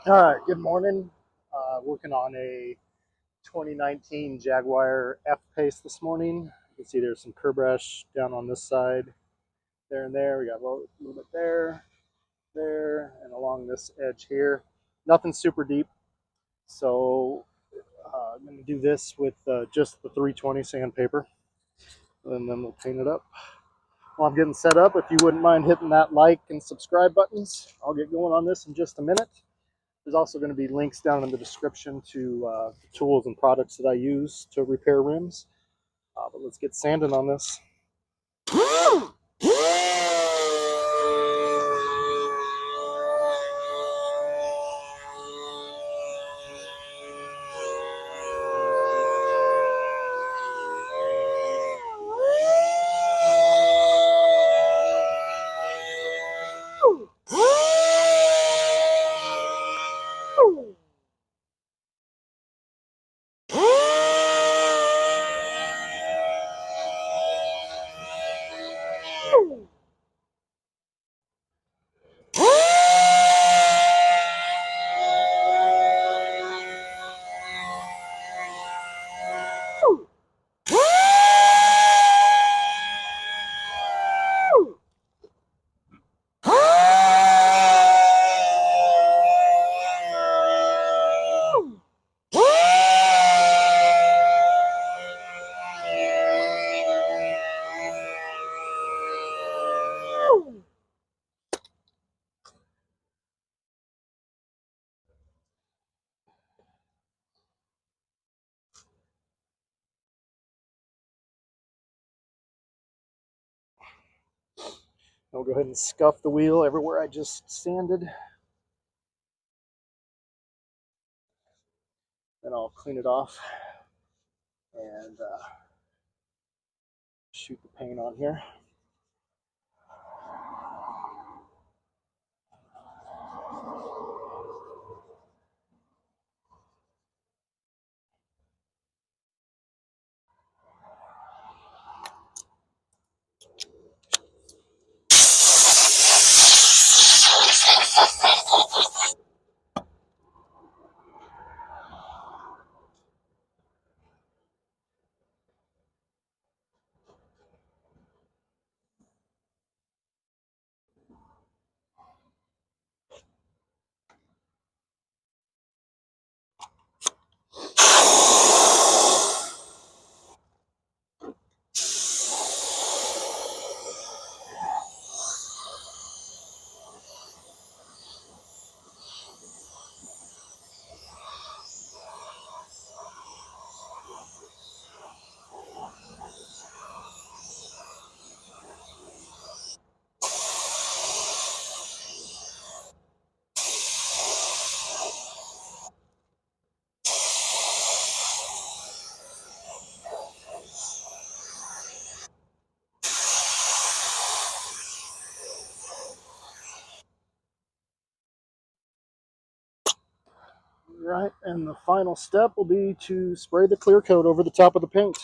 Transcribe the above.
All right, good morning. Working on a 2019 Jaguar F-Pace this morning. You can see there's some curb rash down on this side, there and there. We got a little bit there, there, and along this edge here. Nothing super deep. So I'm going to do this with just the 320 sandpaper, and then we'll paint it up. While I'm getting set up, if you wouldn't mind hitting that like and subscribe buttons, I'll get going on this in just a minute. There's also going to be links down in the description to tools and products that I use to repair rims. But let's get sanding on this. I'll go ahead and scuff the wheel everywhere I just sanded. Then I'll clean it off and shoot the paint on here. Right, and the final step will be to spray the clear coat over the top of the paint.